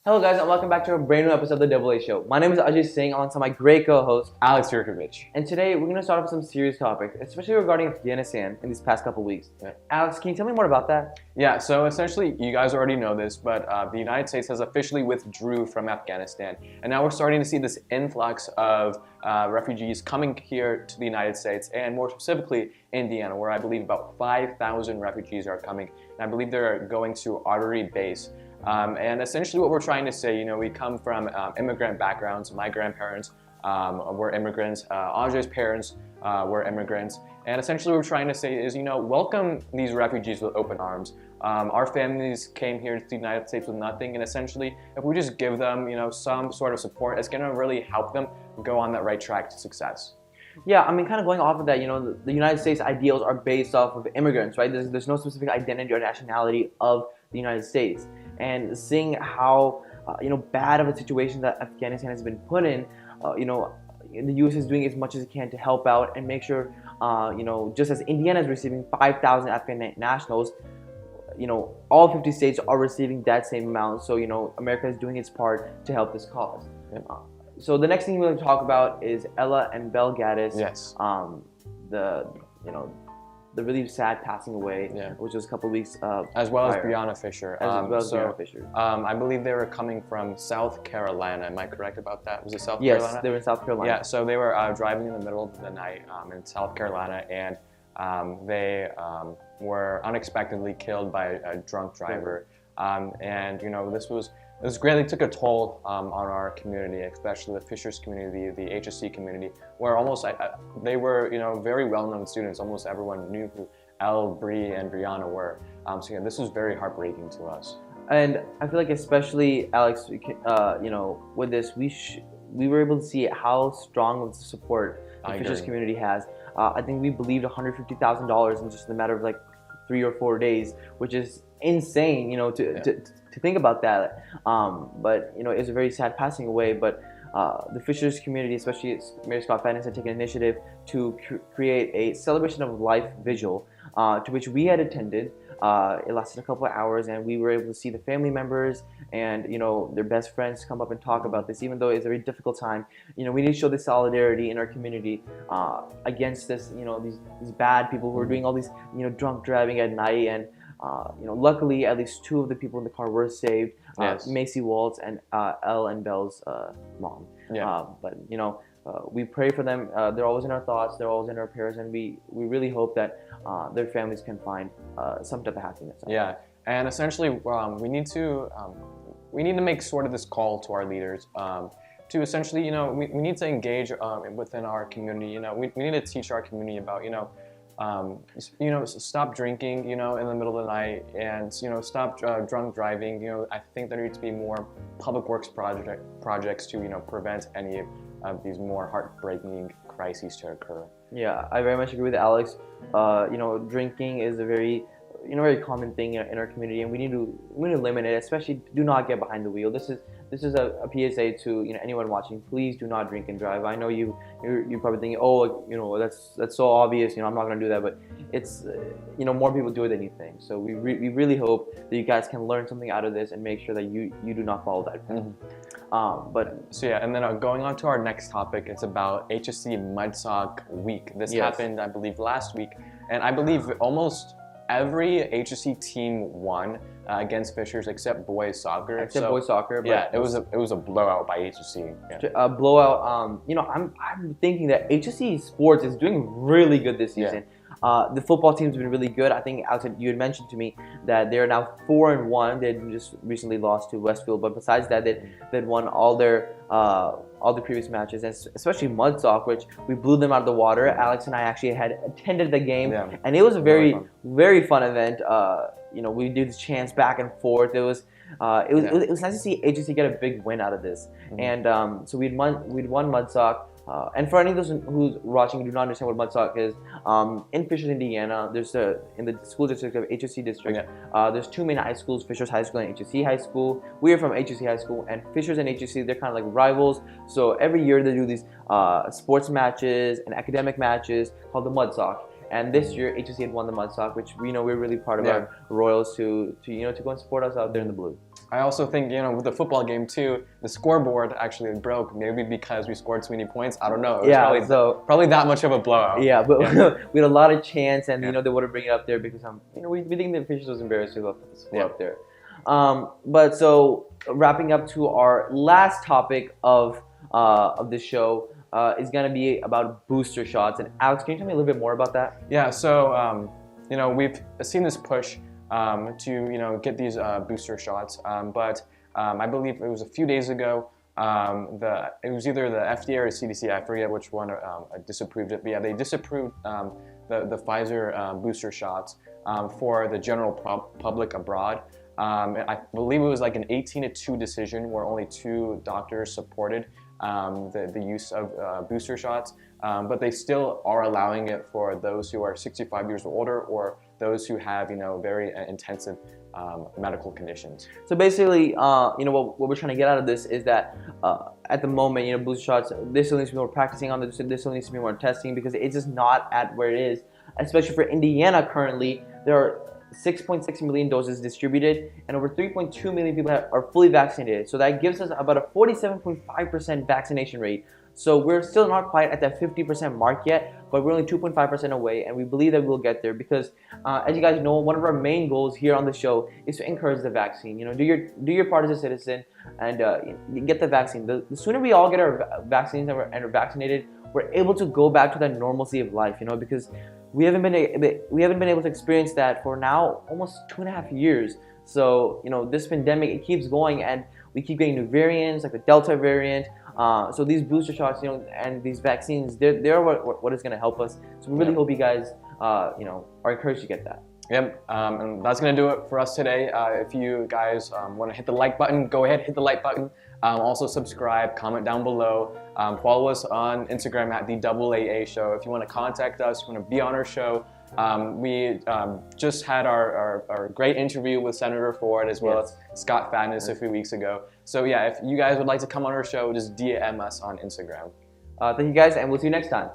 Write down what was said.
Hello guys and welcome back to a brand new episode of the Double A Show. My name is Ajay Singh alongside my great co-host Alex Yurkovich. and today we're going to start off with some serious topics, especially regarding Afghanistan in these past couple weeks. Yeah. Alex, can you tell me more about that? Yeah, so essentially, you guys already know this, but the United States has officially withdrew from Afghanistan. And now we're starting to see this influx of refugees coming here to the United States, and more specifically, Indiana, where I believe about 5,000 refugees are coming. And I believe they're going to Artery Base. And essentially what we're trying to say, we come from immigrant backgrounds. My grandparents were immigrants. Ajay's parents were immigrants. And essentially what we're trying to say is, welcome these refugees with open arms. Our families came here to the United States with nothing. And essentially, if we just give them, some sort of support, it's going to really help them go on that right track to success. Yeah, I mean, kind of going off of that, the United States ideals are based off of immigrants, right? There's no specific identity or nationality of the United States. And seeing how, bad of a situation that Afghanistan has been put in, the U.S. is doing as much as it can to help out and make sure, just as Indiana is receiving 5,000 Afghan nationals, all 50 states are receiving that same amount. So, America is doing its part to help this cause. Yeah. So the next thing we're going to talk about is Ella and Bell Gaddis. Yes. The really sad passing away, which was a couple of weeks as well prior. as Brianna Fisher. Brianna Fisher. I believe they were coming from South Carolina. Am I correct about that? Was it South Yes, Carolina? they were in South Carolina. Yeah, so they were driving in the middle of the night in South Carolina, and they were unexpectedly killed by a drunk driver. And this greatly took a toll on our community, especially the Fishers community, the HSE community, where almost they were very well-known students. Almost everyone knew who Elle, Bree, and Brianna were. This was very heartbreaking to us. And I feel like especially Alex, with this, we were able to see how strong of the support the Fishers community has. I think we believed $150,000 in just a matter of like 3 or 4 days, which is insane, to think about that. But it's a very sad passing away. But the Fishers community, especially Mayor Scott Fennis, had taken initiative to create a celebration of life vigil, to which we had attended. It lasted a couple of hours, and we were able to see the family members and their best friends come up and talk about this. Even though it's a very difficult time, we need to show this solidarity in our community against this, these bad people who are doing all these, drunk driving at night. And luckily, at least 2 of the people in the car were saved. Yes. Macy Waltz and Elle and Belle's mom. Yeah. But we pray for them. They're always in our thoughts. They're always in our prayers, and we really hope that their families can find some type of happiness. Yeah, and essentially, we need to make sort of this call to our leaders to essentially, we need to engage within our community. We need to teach our community about, stop drinking, in the middle of the night, and stop drunk driving. I think there needs to be more public works projects to prevent any of these more heartbreaking crises to occur. Yeah, I very much agree with Alex. Drinking is a very common thing in our community, and we need to limit it. Especially, do not get behind the wheel. This is a PSA to anyone watching. Please do not drink and drive. I know you're probably thinking, oh, that's so obvious. I'm not going to do that, but it's more people do it than you think. So we really hope that you guys can learn something out of this and make sure that you do not follow that path. And then going on to our next topic, it's about HSE Mudsock Week. This happened, I believe, last week, and I believe almost every HSE team won against Fishers except boys soccer. Boys soccer. Yeah, it was a blowout by HSE. Yeah. A blowout. I'm thinking that HSE sports is doing really good this season. The football team's been really good. I think, Alex, you had mentioned to me that they're now 4-1. They just recently lost to Westfield, but besides that, they'd won all the previous matches, and especially Mudsock, which we blew them out of the water. Alex and I actually had attended the game, and it was a very, very fun event. We did the chants back and forth. It was nice to see HSE get a big win out of this. And so we'd won Mudsock. And for any of those who's watching who do not understand what Mudsock is, in Fishers, Indiana, there's in the school district of HSE district, there's 2 main high schools, Fishers High School and HSE High School. We are from HSE High School, and Fishers and HSE, they're kind of like rivals. So every year they do these sports matches and academic matches called the Mudsock. And this year, HSE had won the Mudsock, which we're really proud of our Royals to go and support us out there in the blue. I also think, with the football game too, the scoreboard actually broke. Maybe because we scored too many points. I don't know. It was probably that much of a blowout. Yeah, but we had a lot of chance, and they wouldn't bring it up there because we think the officials was embarrassed to put the score up there. But so wrapping up to our last topic of the show is gonna be about booster shots. And Alex, can you tell me a little bit more about that? Yeah. So we've seen this push to get these booster shots, but I believe it was a few days ago. It was either the FDA or the CDC, I forget which one, disapproved it. But yeah, they disapproved the Pfizer booster shots for the general public abroad. I believe it was like an 18-2 decision where only 2 doctors supported the use of booster shots, but they still are allowing it for those who are 65 years or older or those who have very intensive medical conditions. So basically, what we're trying to get out of this is that at the moment, booster shots, there still needs to be more practicing on this. There still needs to be more testing because it's just not at where it is. Especially for Indiana currently, there are 6.6 million doses distributed, and over 3.2 million people are fully vaccinated. So that gives us about a 47.5% vaccination rate. So we're still not quite at that 50% mark yet, but we're only 2.5% away, and we believe that we'll get there because, as you guys know, one of our main goals here on the show is to encourage the vaccine. Do your part as a citizen and get the vaccine. The sooner we all get our vaccines and are vaccinated, we're able to go back to that normalcy of life. Because we haven't been able to experience that for now almost 2.5 years. So this pandemic, it keeps going, and we keep getting new variants like the Delta variant. So these booster shots, and these vaccines, they're what is going to help us. So we really hope you guys, are encouraged to get that. Yep, and that's going to do it for us today. If you guys want to hit the like button, go ahead, hit the like button. Also subscribe, comment down below. Follow us on Instagram at the AAA Show. If you want to contact us, you want to be on our show. We just had our great interview with Senator Ford as well as Scott Fadness a few weeks ago. So yeah, if you guys would like to come on our show, just DM us on Instagram. Thank you guys, and we'll see you next time.